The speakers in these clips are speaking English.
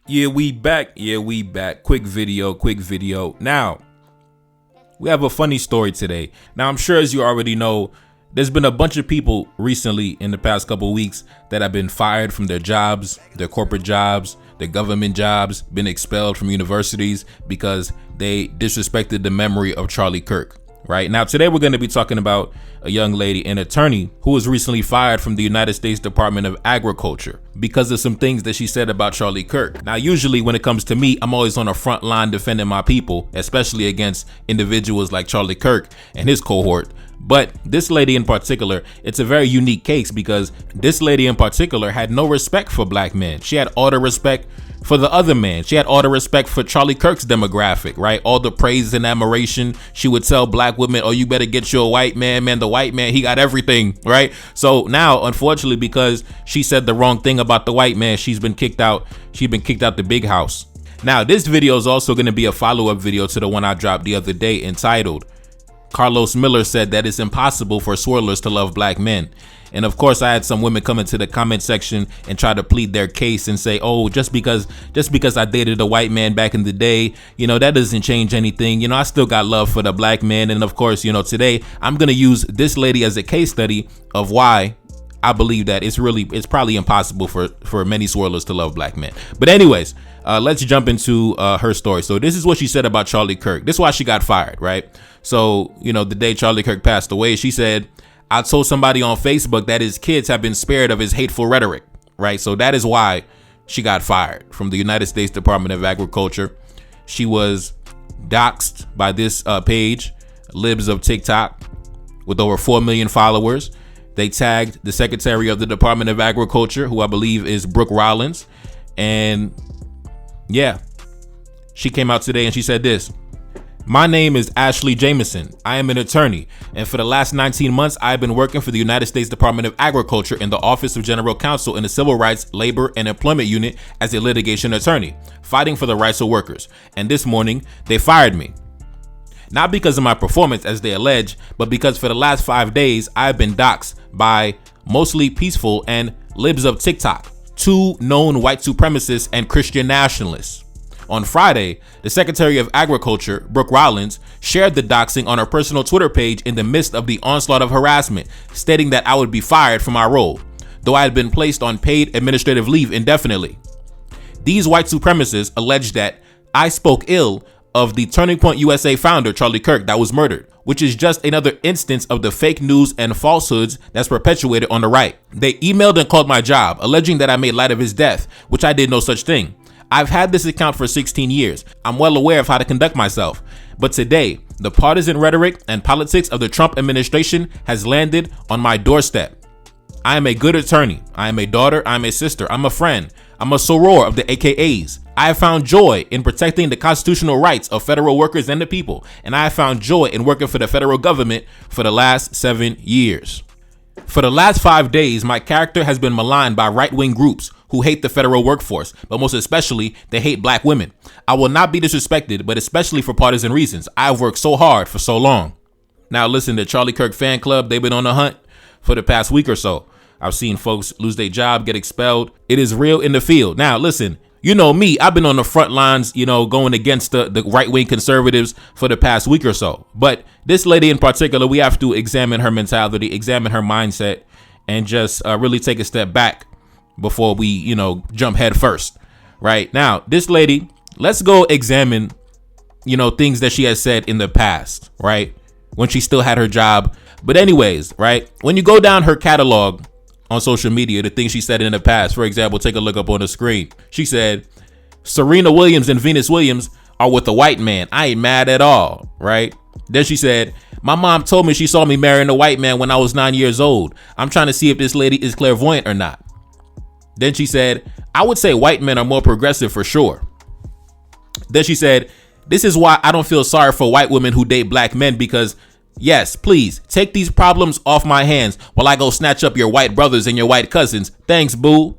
Yeah, we back. Quick video. Now, we have a funny story today. Now, I'm sure as you already know, there's been a bunch of people recently in the past couple weeks that have been fired from their jobs, their corporate jobs, their government jobs, been expelled from universities because they disrespected the memory of Charlie Kirk. Right now, today we're going to be talking about a young lady, an attorney who was recently fired from the United States Department of Agriculture because of some things that she said about Charlie Kirk. Now, usually when it comes to me, I'm always on the front line defending my people, especially against individuals like Charlie Kirk and his cohort. But this lady in particular, it's a very unique case because this lady in particular had no respect for black men. She had all the respect for the other man. She had all the respect for Charlie Kirk's demographic, right? All the praise and admiration. She would tell black women, oh, you better get you a white man, the white man, he got everything, right? So now, unfortunately, because she said the wrong thing about the white man, she's been kicked out. She's been kicked out the big house. Now, this video is also going to be a follow-up video to the one I dropped the other day entitled, Carlos Miller said that it's impossible for swirlers to love black men. And of course, I had some women come into the comment section and try to plead their case and say, oh, just because I dated a white man back in the day, that doesn't change anything. I still got love for the black man. And of course, today I'm going to use this lady as a case study of why I believe that it's probably impossible for many swirlers to love black men. But anyways, let's jump into her story. So this is what she said about Charlie Kirk. This is why she got fired, right? So, the day Charlie Kirk passed away, she said, I told somebody on Facebook that his kids have been spared of his hateful rhetoric, right? So that is why she got fired from the United States Department of Agriculture. She was doxxed by this page, Libs of TikTok, with over 4 million followers. They tagged the Secretary of the Department of Agriculture, who I believe is Brooke Rollins. And yeah, she came out today and she said this. My name is Ashley Jameson. I am an attorney, and for the last 19 months, I've been working for the United States Department of Agriculture in the Office of General Counsel in the Civil Rights, Labor, and Employment Unit as a litigation attorney, fighting for the rights of workers. And this morning, they fired me. Not because of my performance, as they allege, but because for the last 5 days, I've been doxxed by mostly peaceful and Libs of TikTok, two known white supremacists and Christian nationalists. On Friday, the Secretary of Agriculture, Brooke Rollins, shared the doxing on her personal Twitter page in the midst of the onslaught of harassment, stating that I would be fired from my role, though I had been placed on paid administrative leave indefinitely. These white supremacists alleged that I spoke ill of the Turning Point USA founder, Charlie Kirk, that was murdered, which is just another instance of the fake news and falsehoods that's perpetuated on the right. They emailed and called my job, alleging that I made light of his death, which I did no such thing. I've had this account for 16 years. I'm well aware of how to conduct myself. But today, the partisan rhetoric and politics of the Trump administration has landed on my doorstep. I am a good attorney. I am a daughter. I'm a sister. I'm a friend. I'm a soror of the AKAs. I have found joy in protecting the constitutional rights of federal workers and the people. And I have found joy in working for the federal government for the last 7 years. For the last 5 days, my character has been maligned by right-wing groups who hate the federal workforce, but most especially, they hate black women. I will not be disrespected, but especially for partisan reasons. I've worked so hard for so long. Now listen, the Charlie Kirk fan club, they've been on the hunt for the past week or so. I've seen folks lose their job, get expelled. It is real in the field. Now listen, you know me, I've been on the front lines, going against the right-wing conservatives for the past week or so. But this lady in particular, we have to examine her mentality, examine her mindset, and just really take a step back before we, jump head first. Right now, this lady, let's go examine, things that she has said in the past, right? When she still had her job. But anyways, right? When you go down her catalog on social media, the things she said in the past, for example, take a look up on the screen. She said, Serena Williams and Venus Williams are with a white man. I ain't mad at all, right? Then she said, my mom told me she saw me marrying a white man when I was 9 years old. I'm trying to see if this lady is clairvoyant or not. Then she said, I would say white men are more progressive for sure. Then she said, this is why I don't feel sorry for white women who date black men because, yes, please take these problems off my hands while I go snatch up your white brothers and your white cousins. Thanks, boo.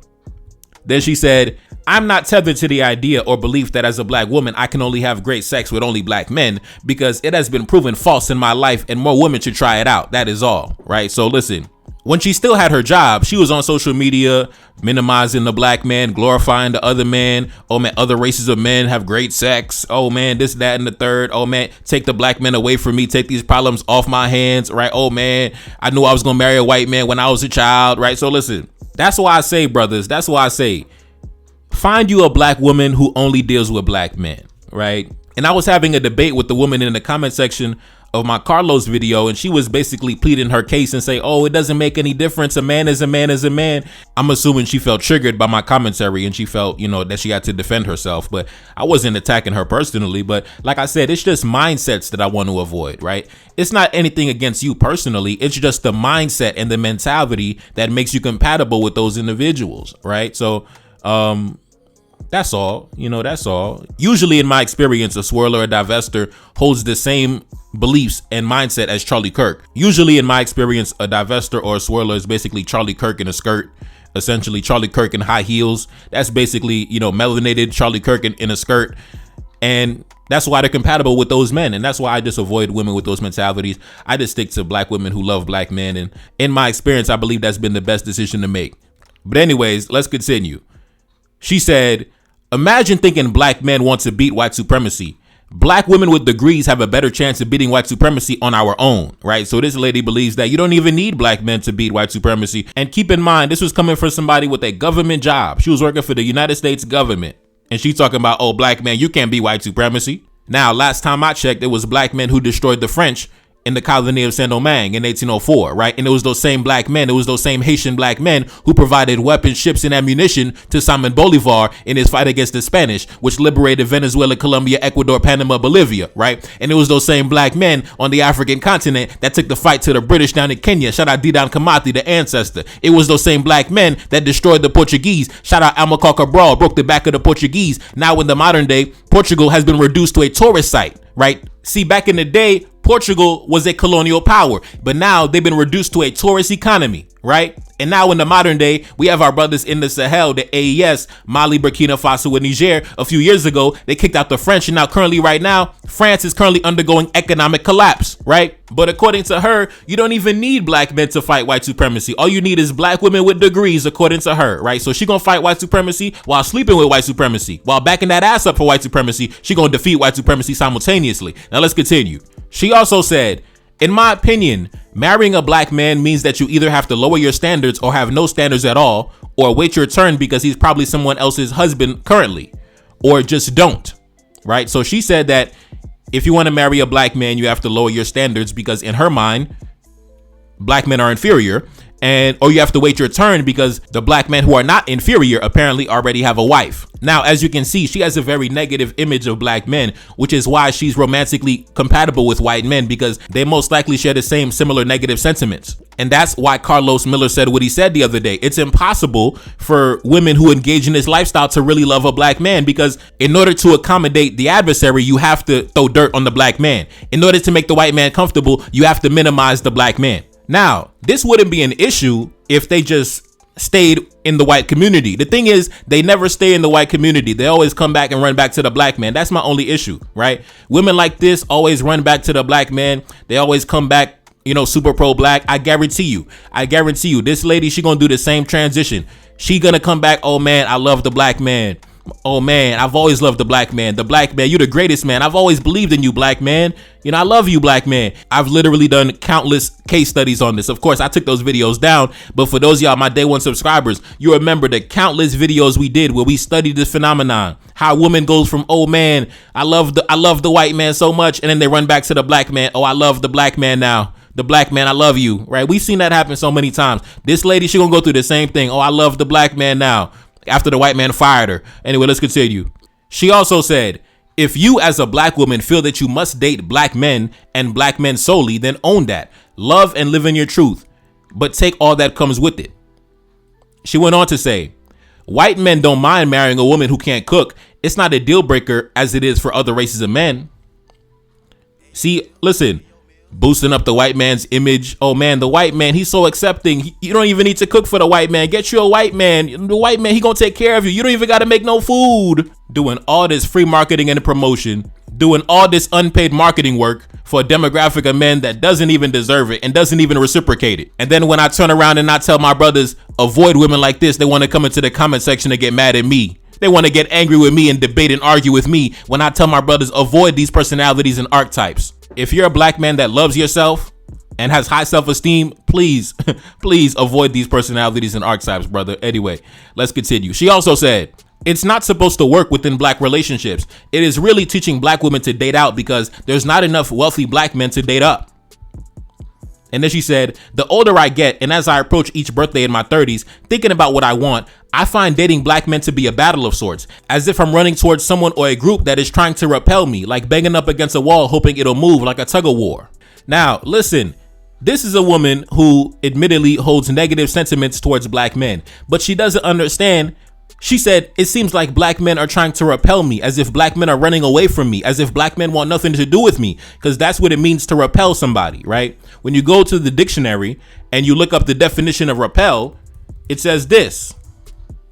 Then she said, I'm not tethered to the idea or belief that as a black woman, I can only have great sex with only black men because it has been proven false in my life and more women should try it out. That is all, right? So listen, when she still had her job, she was on social media minimizing the black man, glorifying the other man. Oh man, other races of men have great sex. Oh man, this, that, and the third. Oh man, take the black men away from me. Take these problems off my hands, right? Oh man, I knew I was gonna marry a white man when I was a child, right? So listen, that's why I say, brothers, that's why I say, find you a black woman who only deals with black men, right? And I was having a debate with the woman in the comment section of my Carlos video, and she was basically pleading her case and say, oh, it doesn't make any difference. A man is a man is a man. I'm assuming she felt triggered by my commentary and she felt, you know, that she had to defend herself. But I wasn't attacking her personally. But like I said, it's just mindsets that I want to avoid, right? It's not anything against you personally. It's just the mindset and the mentality that makes you compatible with those individuals, right? So, that's all, you know, that's all. Usually in my experience, a swirler or divestor holds the same beliefs and mindset as Charlie Kirk. Usually in my experience, a divestor or a swirler is basically Charlie Kirk in a skirt, essentially Charlie Kirk in high heels. That's basically, you know, melanated Charlie Kirk in a skirt. And that's why they're compatible with those men. And that's why I just avoid women with those mentalities. I just stick to black women who love black men. And in my experience, I believe that's been the best decision to make. But anyways, let's continue. She said, imagine thinking black men want to beat white supremacy. Black women with degrees have a better chance of beating white supremacy on our own, right? So this lady believes that you don't even need black men to beat white supremacy. And keep in mind, this was coming from somebody with a government job. She was working for the United States government. And she's talking about, oh, black man, you can't beat white supremacy. Now, last time I checked, it was black men who destroyed the French in the colony of Saint-Domingue in 1804, right? And it was those same black men, it was those same Haitian black men who provided weapons, ships, and ammunition to Simon Bolivar in his fight against the Spanish, which liberated Venezuela, Colombia, Ecuador, Panama, Bolivia, right? And it was those same black men on the African continent that took the fight to the British down in Kenya. Shout out Didan Kamati, the ancestor. It was those same black men that destroyed the Portuguese. Shout out Amilcar Cabral, broke the back of the Portuguese. Now in the modern day, Portugal has been reduced to a tourist site, right? See, back in the day, Portugal was a colonial power, but now they've been reduced to a tourist economy, right? And now in the modern day, we have our brothers in the Sahel, the AES, Mali, Burkina Faso, and Niger. A few years ago, they kicked out the French, and now currently right now, France is currently undergoing economic collapse, right? But according to her, you don't even need black men to fight white supremacy. All you need is black women with degrees, according to her, right? So she gonna fight white supremacy while sleeping with white supremacy. While backing that ass up for white supremacy, she gonna defeat white supremacy simultaneously. Now let's continue. She also said, in my opinion, marrying a black man means that you either have to lower your standards or have no standards at all, or wait your turn because he's probably someone else's husband currently, or just don't, right? So she said that if you want to marry a black man, you have to lower your standards because in her mind, black men are inferior, or you have to wait your turn because the black men who are not inferior apparently already have a wife. Now, as you can see, she has a very negative image of black men, which is why she's romantically compatible with white men because they most likely share the same similar negative sentiments. And that's why Carlos Miller said what he said the other day. It's impossible for women who engage in this lifestyle to really love a black man because in order to accommodate the adversary, you have to throw dirt on the black man. In order to make the white man comfortable, you have to minimize the black man. Now, this wouldn't be an issue if they just stayed in the white community. The thing is, they never stay in the white community. They always come back and run back to the black man. That's my only issue, right? Women like this always run back to the black man. They always come back, you know, super pro black. I guarantee you, this lady, she gonna do the same transition. She gonna come back, oh man, I love the black man. Oh man, I've always loved the black man. The black man, you're the greatest man. I've always believed in you, black man. You know, I love you, black man. I've literally done countless case studies on this. Of course, I took those videos down, but for those of y'all, my day one subscribers, you remember the countless videos we did where we studied this phenomenon. How a woman goes from, oh man, I love the white man so much, and then they run back to the black man. Oh, I love the black man now. The black man, I love you, right? We've seen that happen so many times. This lady, she gonna go through the same thing. Oh, I love the black man now. After the white man fired her. Anyway, let's continue. She also said, if you as a black woman feel that you must date black men and black men solely, then own that. Love and live in your truth, but take all that comes with it. She went on to say, white men don't mind marrying a woman who can't cook. It's not a deal breaker as it is for other races of men. See, listen, boosting up the white man's image. Oh man, the white man, he's so accepting. You don't even need to cook for the white man. Get you a white man. The white man, he gonna take care of you. You don't even gotta make no food. Doing all this free marketing and promotion, doing all this unpaid marketing work for a demographic of men that doesn't even deserve it and doesn't even reciprocate it. And then when I turn around and I tell my brothers, avoid women like this, they want to come into the comment section and get mad at me. They want to get angry with me and debate and argue with me when I tell my brothers, avoid these personalities and archetypes. If you're a black man that loves yourself and has high self-esteem, please, please avoid these personalities and archetypes, brother. Anyway, let's continue. She also said, it's not supposed to work within black relationships. It is really teaching black women to date out because there's not enough wealthy black men to date up. And then she said, the older I get, and as I approach each birthday in my 30s, thinking about what I want, I find dating black men to be a battle of sorts, as if I'm running towards someone or a group that is trying to repel me, like banging up against a wall, hoping it'll move like a tug of war. Now, listen, this is a woman who admittedly holds negative sentiments towards black men, but she doesn't understand. She said, it seems like black men are trying to repel me, as if black men are running away from me, as if black men want nothing to do with me, because that's what it means to repel somebody, right? When you go to the dictionary and you look up the definition of repel, it says this: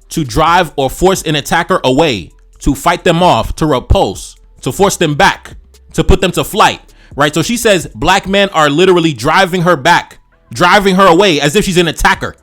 to drive or force an attacker away, to fight them off, to repulse, to force them back, to put them to flight, right? So she says black men are literally driving her back, driving her away as if she's an attacker.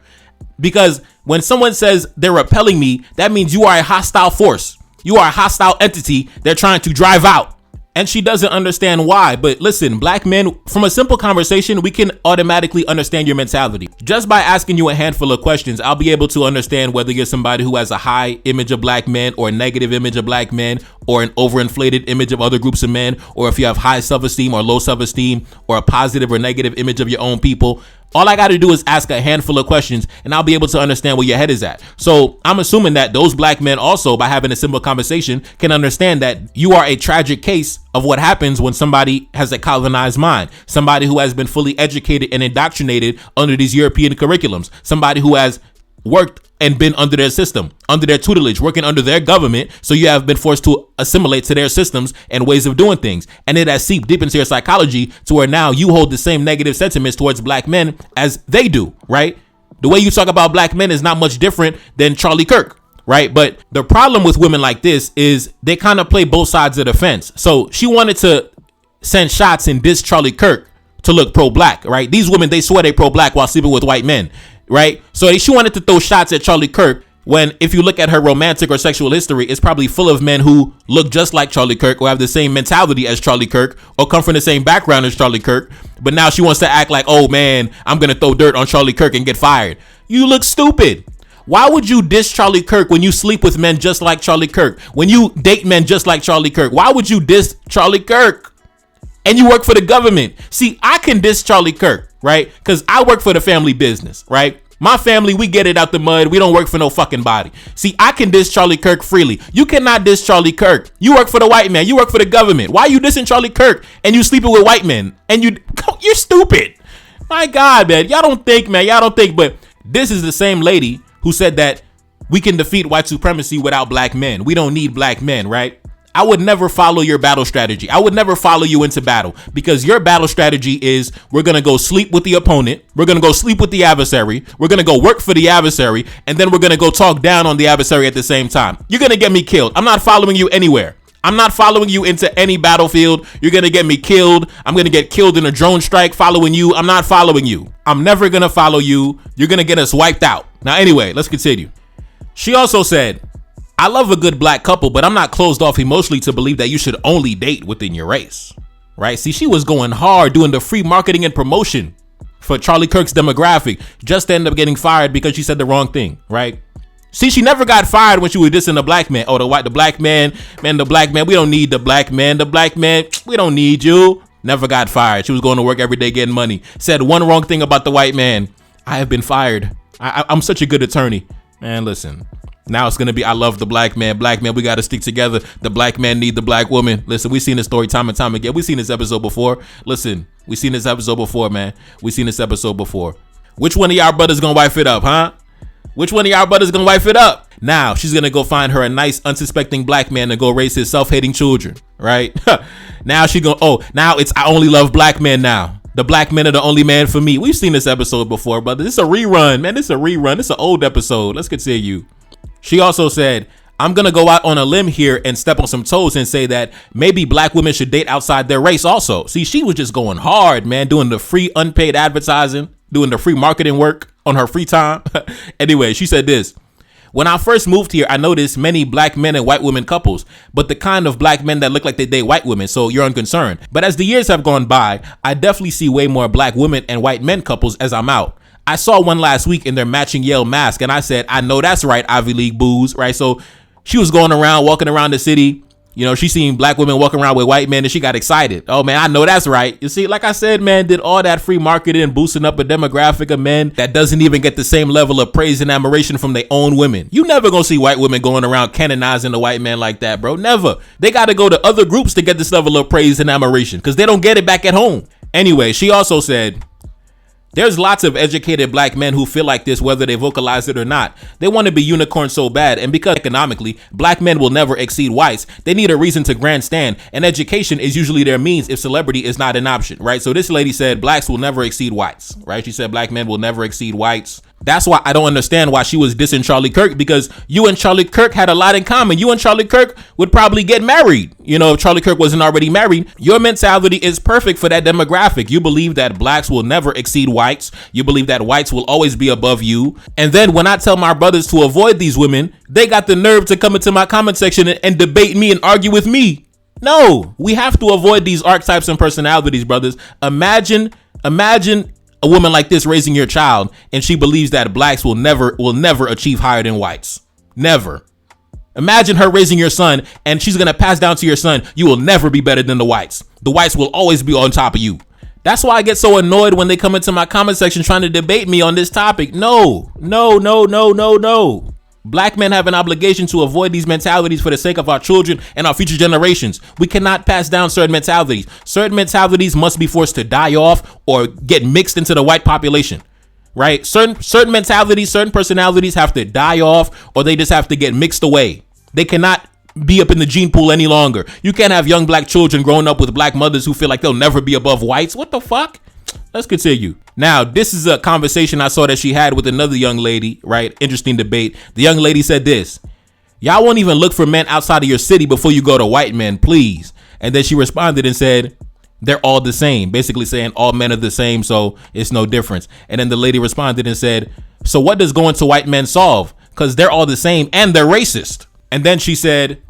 Because when someone says they're repelling me, that means you are a hostile force. You are a hostile entity they're trying to drive out. And she doesn't understand why. But listen, black men, from a simple conversation, we can automatically understand your mentality. Just by asking you a handful of questions, I'll be able to understand whether you're somebody who has a high image of black men or a negative image of black men or an overinflated image of other groups of men, or if you have high self-esteem or low self-esteem or a positive or negative image of your own people. All I got to do is ask a handful of questions and I'll be able to understand where your head is at. So I'm assuming that those black men also, by having a simple conversation, can understand that you are a tragic case of what happens when somebody has a colonized mind, somebody who has been fully educated and indoctrinated under these European curriculums, somebody who has worked and been under their system, under their tutelage, working under their government. So you have been forced to assimilate to their systems and ways of doing things. And it has seeped deep into your psychology to where now you hold the same negative sentiments towards black men as they do, right? The way you talk about black men is not much different than Charlie Kirk, right? But the problem with women like this is they kind of play both sides of the fence. So she wanted to send shots and diss Charlie Kirk to look pro-black, right? These women, they swear they pro-black while sleeping with white men, right? So she wanted to throw shots at Charlie Kirk when, if you look at her romantic or sexual history, it's probably full of men who look just like Charlie Kirk or have the same mentality as Charlie Kirk or come from the same background as Charlie Kirk. But now she wants to act like, oh man, I'm going to throw dirt on Charlie Kirk and get fired. You look stupid. Why would you diss Charlie Kirk when you sleep with men just like Charlie Kirk? When you date men just like Charlie Kirk? Why would you diss Charlie Kirk? And you work for the government. See, I can diss Charlie Kirk, right? Because I work for the family business, right? My family, we get it out the mud. We don't work for no fucking body. See, I can diss Charlie Kirk freely. You cannot diss Charlie Kirk. You work for the white man. You work for the government. Why are you dissing Charlie Kirk and you sleeping with white men? And you're stupid. My God, man. Y'all don't think, but this is the same lady who said that we can defeat white supremacy without black men. We don't need black men, right? I would never follow your battle strategy. I would never follow you into battle because your battle strategy is we're going to go sleep with the opponent. We're going to go sleep with the adversary. We're going to go work for the adversary. And then we're going to go talk down on the adversary at the same time. You're going to get me killed. I'm not following you anywhere. I'm not following you into any battlefield. You're going to get me killed. I'm going to get killed in a drone strike following you. I'm not following you. I'm never going to follow you. You're going to get us wiped out. Now, anyway, let's continue. She also said, I love a good black couple, but I'm not closed off emotionally to believe that you should only date within your race, right? See, she was going hard doing the free marketing and promotion for Charlie Kirk's demographic just to end up getting fired because she said the wrong thing, right? See, she never got fired when she was dissing the black man. Oh, the black man, we don't need the black man. The black man, we don't need you. Never got fired. She was going to work every day getting money. Said one wrong thing about the white man. I have been fired. I'm such a good attorney. Man, listen. Now it's going to be, I love the black man. Black man, we got to stick together. The black man need the black woman. Listen, we've seen this story time and time again. We've seen this episode before. Listen, we've seen this episode before, man. We've seen this episode before. Which one of y'all brothers going to wife it up, huh? Which one of y'all brothers going to wife it up? Now she's going to go find her a nice, unsuspecting black man to go raise his self-hating children, right? Now she going, now it's, I only love black men now. The black men are the only man for me. We've seen this episode before, brother. This is a rerun, man. This is a rerun. This is an old episode. Let's continue. She also said, I'm going to go out on a limb here and step on some toes and say that maybe black women should date outside their race also. See, she was just going hard, man, doing the free unpaid advertising, doing the free marketing work on her free time. Anyway, she said this. When I first moved here, I noticed many black men and white women couples, but the kind of black men that look like they date white women, so you're unconcerned. But as the years have gone by, I definitely see way more black women and white men couples as I'm out. I saw one last week in their matching Yale mask, and I said, I know that's right, Ivy League boos, right? So she was going around, walking around the city. You know, she seen black women walking around with white men and she got excited. Oh, man, I know that's right. You see, like I said, man, did all that free marketing boosting up a demographic of men that doesn't even get the same level of praise and admiration from their own women. You never gonna see white women going around canonizing the white man like that, bro. Never. They got to go to other groups to get this level of praise and admiration because they don't get it back at home. Anyway, she also said, there's lots of educated black men who feel like this, whether they vocalize it or not. They want to be unicorns so bad, and because economically, black men will never exceed whites, they need a reason to grandstand, and education is usually their means if celebrity is not an option, right? So this lady said blacks will never exceed whites, right? She said black men will never exceed whites. That's why I don't understand why she was dissing Charlie Kirk, because you and Charlie Kirk had a lot in common. You and Charlie Kirk would probably get married, you know, if Charlie Kirk wasn't already married. Your mentality is perfect for that demographic. You believe that blacks will never exceed whites. You believe that whites will always be above you. And then when I tell my brothers to avoid these women, they got the nerve to come into my comment section and debate me and argue with me. No, we have to avoid these archetypes and personalities, brothers. Imagine a woman like this raising your child, and she believes that blacks will never achieve higher than whites. Never. Imagine her raising your son, and she's going to pass down to your son, you will never be better than the whites. The whites will always be on top of you. That's why I get so annoyed when they come into my comment section trying to debate me on this topic. No. Black men have an obligation to avoid these mentalities for the sake of our children and our future generations. We cannot pass down certain mentalities. Certain mentalities must be forced to die off or get mixed into the white population, right? Certain mentalities, certain personalities have to die off, or they just have to get mixed away. They cannot be up in the gene pool any longer. You can't have young black children growing up with black mothers who feel like they'll never be above whites. What the fuck? Let's continue. Now, this is a conversation I saw that she had with another young lady, right? Interesting debate. The young lady said this: y'all won't even look for men outside of your city before you go to white men, please. And then she responded and said, they're all the same, basically saying all men are the same, so it's no difference. And then the lady responded and said, so what does going to white men solve? Because they're all the same and they're racist. And then she said,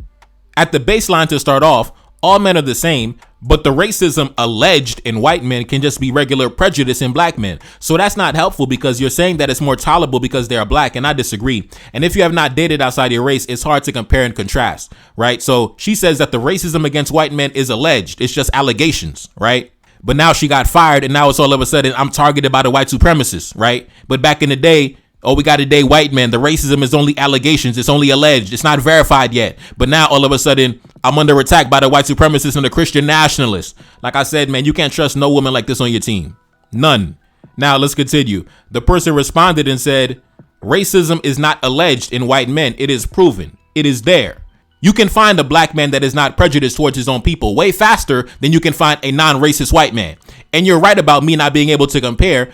at the baseline to start off, all men are the same, but the racism alleged in white men can just be regular prejudice in black men. So that's not helpful, because you're saying that it's more tolerable because they are black, and I disagree. And if you have not dated outside your race, it's hard to compare and contrast, right? So she says that the racism against white men is alleged. It's just allegations, right? But now she got fired, and now it's all of a sudden I'm targeted by the white supremacists, right? But back in the day, oh, we got to date white men. The racism is only allegations. It's only alleged. It's not verified yet. But now all of a sudden I'm under attack by the white supremacists and the Christian nationalists. Like I said, man, you can't trust no woman like this on your team. None. Now let's continue. The person responded and said, racism is not alleged in white men. It is proven. It is there. You can find a black man that is not prejudiced towards his own people way faster than you can find a non-racist white man. And you're right about me not being able to compare,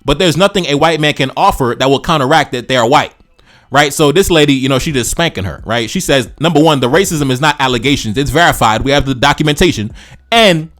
but there's nothing a white man can offer that will counteract that they are white, right? So this lady, you know, she just spanking her, right? She says, number one, the racism is not allegations. It's verified. We have the documentation. And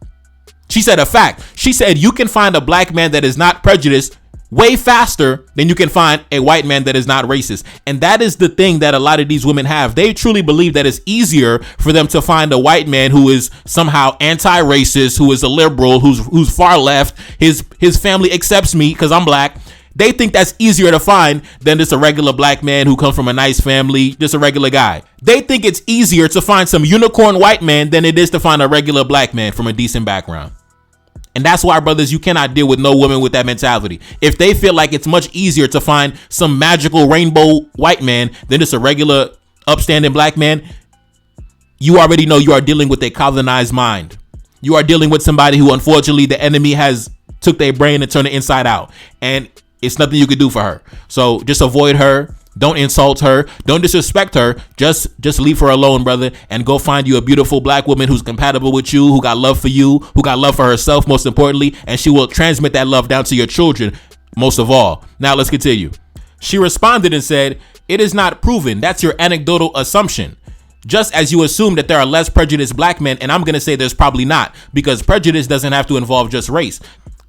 she said a fact. She said you can find a black man that is not prejudiced way faster than you can find a white man that is not racist. And that is the thing that a lot of these women have. They truly believe that it's easier for them to find a white man who is somehow anti-racist, who is a liberal, who's far left. His family accepts me because I'm black. They think that's easier to find than just a regular black man who comes from a nice family, just a regular guy. They think it's easier to find some unicorn white man than it is to find a regular black man from a decent background. And that's why, brothers, you cannot deal with no woman with that mentality. If they feel like it's much easier to find some magical rainbow white man than just a regular upstanding black man, you already know you are dealing with a colonized mind. You are dealing with somebody who, unfortunately, the enemy has took their brain and turned it inside out. And it's nothing you could do for her. So just avoid her. Don't insult her. Don't disrespect her. Just leave her alone, brother, and go find you a beautiful black woman who's compatible with you, who got love for you, who got love for herself, most importantly, and she will transmit that love down to your children, most of all. Now let's continue. She responded and said, "It is not proven. That's your anecdotal assumption. Just as you assume that there are less prejudiced black men, and I'm going to say there's probably not, because prejudice doesn't have to involve just race.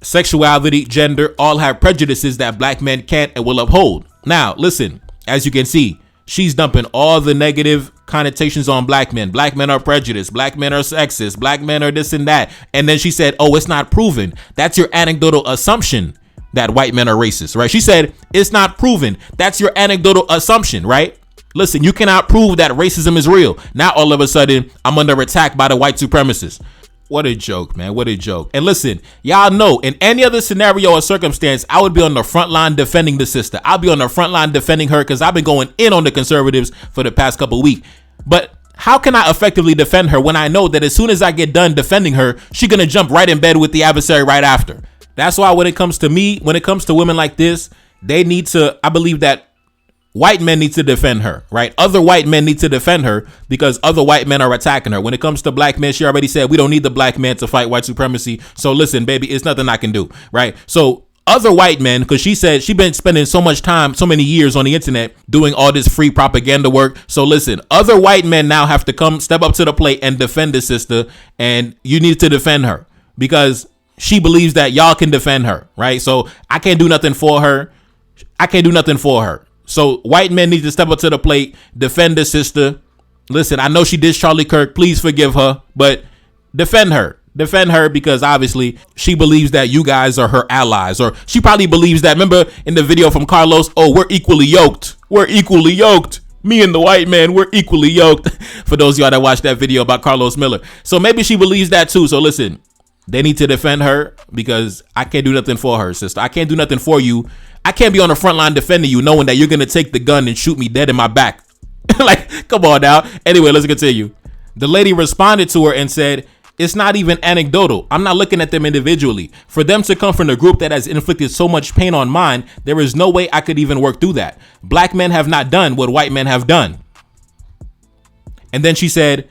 Sexuality, gender, all have prejudices that black men can't and will uphold." Now, listen, as you can see, she's dumping all the negative connotations on black men. Black men are prejudiced. Black men are sexist. Black men are this and that. And then she said, "Oh, it's not proven. That's your anecdotal assumption that white men are racist," right? She said, "It's not proven. That's your anecdotal assumption," right? Listen, you cannot prove that racism is real. Now, all of a sudden, I'm under attack by the white supremacists. What a joke, man. What a joke. And listen, y'all know in any other scenario or circumstance, I would be on the front line defending the sister. I'll be on the front line defending her because I've been going in on the conservatives for the past couple of weeks. But how can I effectively defend her when I know that as soon as I get done defending her, she's going to jump right in bed with the adversary right after? That's why when it comes to me, when it comes to women like this, they need to, I believe that white men need to defend her, right? Other white men need to defend her because other white men are attacking her. When it comes to black men, she already said we don't need the black man to fight white supremacy. So listen, baby, it's nothing I can do, right? So other white men, because she said she's been spending so much time, so many years on the internet doing all this free propaganda work. So listen, other white men now have to come step up to the plate and defend this sister, and you need to defend her because she believes that y'all can defend her, right? So I can't do nothing for her. I can't do nothing for her. So white men need to step up to the plate, defend the sister. Listen, I know she did Charlie Kirk. Please forgive her, but defend her. Defend her because obviously she believes that you guys are her allies, or she probably believes that. Remember in the video from Carlos, "Oh, we're equally yoked. We're equally yoked. Me and the white man, we're equally yoked." For those of y'all that watched that video about Carlos Miller. So maybe she believes that too. So listen, they need to defend her because I can't do nothing for her, sister. I can't do nothing for you. I can't be on the front line defending you knowing that you're going to take the gun and shoot me dead in my back. Like, come on now. Anyway, let's continue. The lady responded to her and said, "It's not even anecdotal. I'm not looking at them individually. For them to come from the group that has inflicted so much pain on mine, there is no way I could even work through that. Black men have not done what white men have done." And then she said,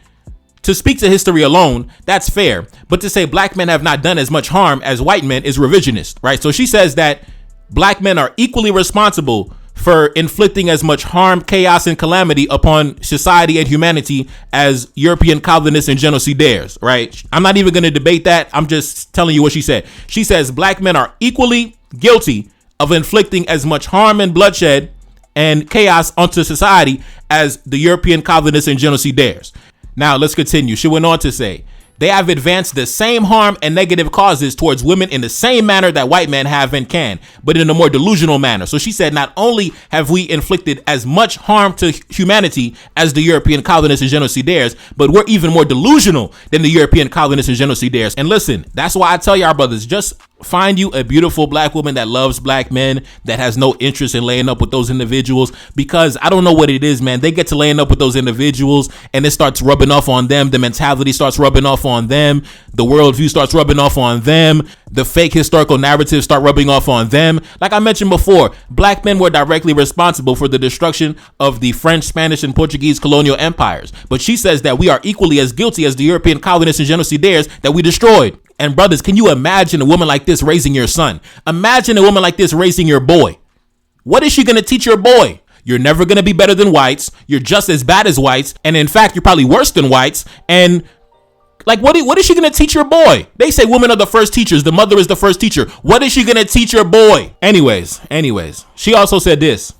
"To speak to history alone, that's fair. But to say black men have not done as much harm as white men is revisionist," right? So she says that black men are equally responsible for inflicting as much harm, chaos, and calamity upon society and humanity as European colonists and genocidaires, right? I'm not even going to debate that. I'm just telling you what she said. She says black men are equally guilty of inflicting as much harm and bloodshed and chaos onto society as the European colonists and genocidaires. Now, let's continue. She went on to say, "They have advanced the same harm and negative causes towards women in the same manner that white men have and can, but in a more delusional manner." So she said, not only have we inflicted as much harm to humanity as the European colonists and genocidaires, but we're even more delusional than the European colonists and genocidaires. And listen, that's why I tell y'all brothers, just find you a beautiful black woman that loves black men, that has no interest in laying up with those individuals, because I don't know what it is, man. They get to laying up with those individuals and it starts rubbing off on them. The mentality starts rubbing off on them. The worldview starts rubbing off on them. The fake historical narratives start rubbing off on them. Like I mentioned before, black men were directly responsible for the destruction of the French, Spanish, and Portuguese colonial empires. But she says that we are equally as guilty as the European colonists and genocidaires that we destroyed. And brothers, can you imagine a woman like this raising your son? Imagine a woman like this raising your boy. What is she going to teach your boy? You're never going to be better than whites. You're just as bad as whites. And in fact, you're probably worse than whites. And like, what is she going to teach your boy? They say women are the first teachers. The mother is the first teacher. What is she going to teach your boy? Anyways, she also said this.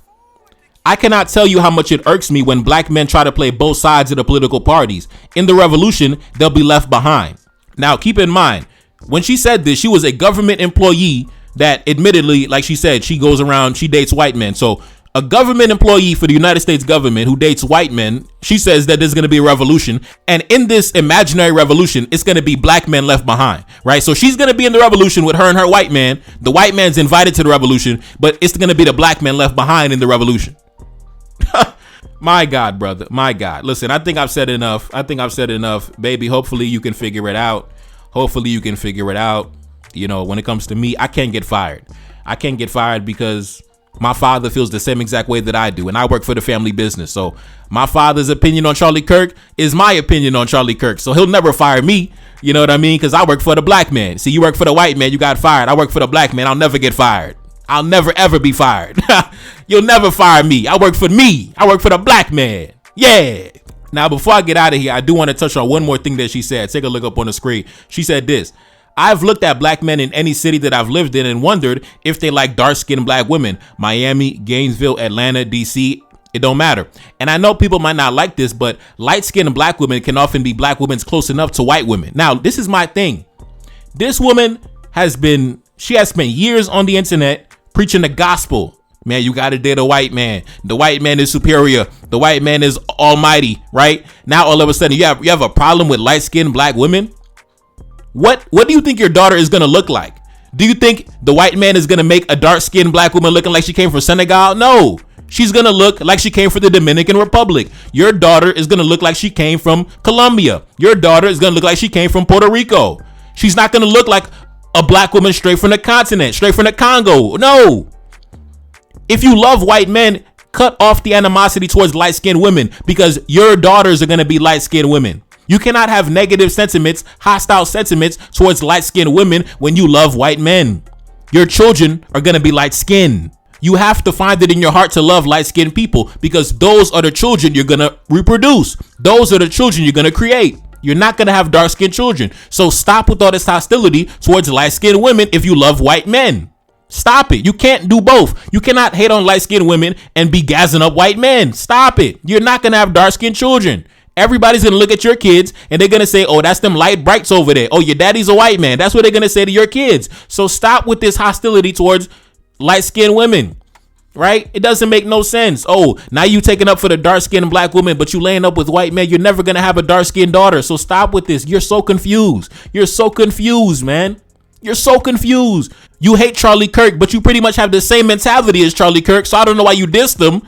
"I cannot tell you how much it irks me when black men try to play both sides of the political parties. In the revolution, they'll be left behind." Now, keep in mind, when she said this, she was a government employee that admittedly, like she said, she goes around, she dates white men. So a government employee for the United States government who dates white men, she says that there's going to be a revolution. And in this imaginary revolution, it's going to be black men left behind, right? So she's going to be in the revolution with her and her white man. The white man's invited to the revolution, but it's going to be the black men left behind in the revolution. My God, brother. My God. Listen, I think I've said enough. Baby, hopefully you can figure it out. You know, when it comes to me, I can't get fired. I can't get fired because My father feels the same exact way that I do, and I work for the family business. So my father's opinion on Charlie Kirk is my opinion on Charlie Kirk. So he'll never fire me. You know what I mean? Because I work for the black man. See, you work for the white man, you got fired. I work for the black man. I'll never get fired. I'll never, ever be fired. You'll never fire me. I work for me. I work for the black man. Yeah. Now, before I get out of here, I do want to touch on one more thing that she said. Take a look up on the screen. She said this: I've looked at black men in any city that I've lived in and wondered if they like dark-skinned black women. Miami, Gainesville, Atlanta, DC, it don't matter. And I know people might not like this, but light-skinned black women can often be black women close enough to white women. Now, this is my thing. This woman has spent years on the internet preaching the gospel. Man, you got to date a white man. The white man is superior. The white man is almighty, right? Now, all of a sudden, you have a problem with light-skinned black women? What do you think your daughter is going to look like? Do you think the white man is going to make a dark-skinned black woman looking like she came from Senegal? No. She's going to look like she came from the Dominican Republic. Your daughter is going to look like she came from Colombia. Your daughter is going to look like she came from Puerto Rico. She's not going to look like a black woman straight from the continent, straight from the Congo. No. If you love white men, cut off the animosity towards light-skinned women, because your daughters are going to be light-skinned women. You cannot have negative sentiments, hostile sentiments towards light-skinned women when you love white men. Your children are going to be light-skinned. You have to find it in your heart to love light-skinned people, because those are the children you're going to reproduce. Those are the children you're going to create. You're not going to have dark-skinned children. So stop with all this hostility towards light-skinned women if you love white men. Stop it. You can't do both. You cannot hate on light-skinned women and be gassing up white men. Stop it. You're not going to have dark-skinned children. Everybody's going to look at your kids and they're going to say, oh, that's them light brights over there. Oh, your daddy's a white man. That's what they're going to say to your kids. So stop with this hostility towards light-skinned women, right? It doesn't make no sense. Oh, now you taking up for the dark-skinned black woman, but you laying up with white men. You're never going to have a dark-skinned daughter. So stop with this. You're so confused. You're so confused, man. You're so confused. You hate Charlie Kirk, but you pretty much have the same mentality as Charlie Kirk. So I don't know why you dissed him.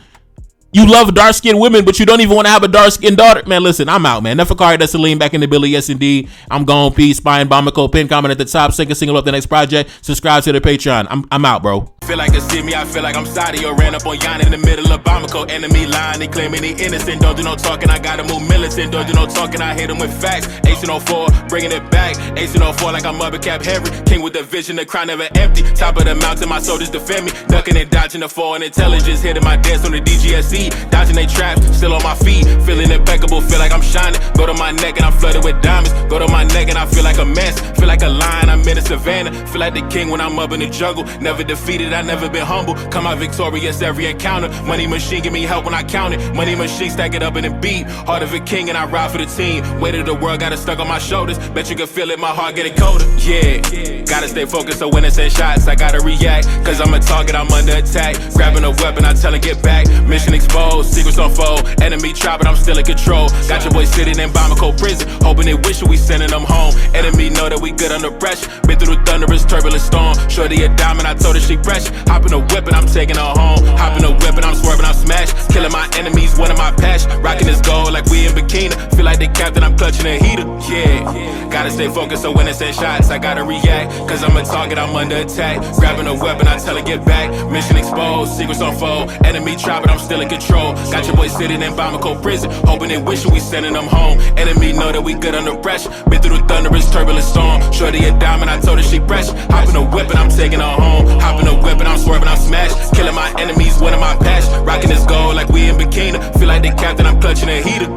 You love dark-skinned women, but you don't even want to have a dark-skinned daughter. Man, listen, I'm out, man. Neferkari, that's Celine back in the building. Yes, indeed. I'm gone. Peace. Spine, Bamako, pin comment at the top. Sing a single up the next project. Subscribe to the Patreon. I'm out, bro. Feel like a see me, I feel like I'm Saudi or ran up on Yan in the middle of Bamako. Enemy line, they claiming he innocent. Don't do no talking, I gotta move militant. Don't do no talking, I hit him with facts. 1804, bringing it back. 1804 like I'm Mother Cap Henry. King with the vision, the crown never empty. Top of the mountain, my soldiers defend me. Ducking and dodging the foreign intelligence. Hitting my dance on the DGSE. Dodging they traps, still on my feet. Feeling impeccable, feel like I'm shining. Go to my neck and I'm flooded with diamonds. Go to my neck and I feel like a mess. Feel like a lion, I'm in the savannah. Feel like the king when I'm up in the jungle. Never defeated, I never been humble. Come out victorious every encounter. Money machine give me help when I count it. Money machine stack it up in a beat. Heart of a king and I ride for the team. Weight of the world got it stuck on my shoulders. Bet you can feel it, my heart getting colder. Yeah, gotta stay focused so when it's in shots I gotta react. Cause I'm a target, I'm under attack. Grabbing a weapon, I tell her get back. Mission exposed, secrets unfold. Enemy try but I'm still in control. Got your boy sitting in Bamako prison, hoping they wish we sending them home. Enemy know that we good under pressure. Been through the thunderous turbulent storm. Shorty a diamond, I told her she pressure. Hop in a whip and I'm taking her home. Hop in a whip and I'm swerving, I'm smashed. Killing my enemies, one of my passion. Rocking this gold like we in bikini. Feel like the captain, I'm clutching a heater. Yeah, gotta stay focused so when it's in shots I gotta react. Cause I'm a target, I'm under attack. Grabbing a weapon, I tell her get back. Mission exposed, secrets unfold. Enemy try but I'm still in control. Got your boy sitting in Bamako prison, hoping they wish we sending them home. Enemy know that we good under pressure. Been through the thunderous turbulent storm. Shorty a diamond, I told her she pressure. Hop in a whip and I'm taking her home. Hop in a whip and I'm swerving, I'm smashed. Killing my enemies, one of my passion. Rocking this gold like we in bikini. Feel like the captain, I'm clutching a heater.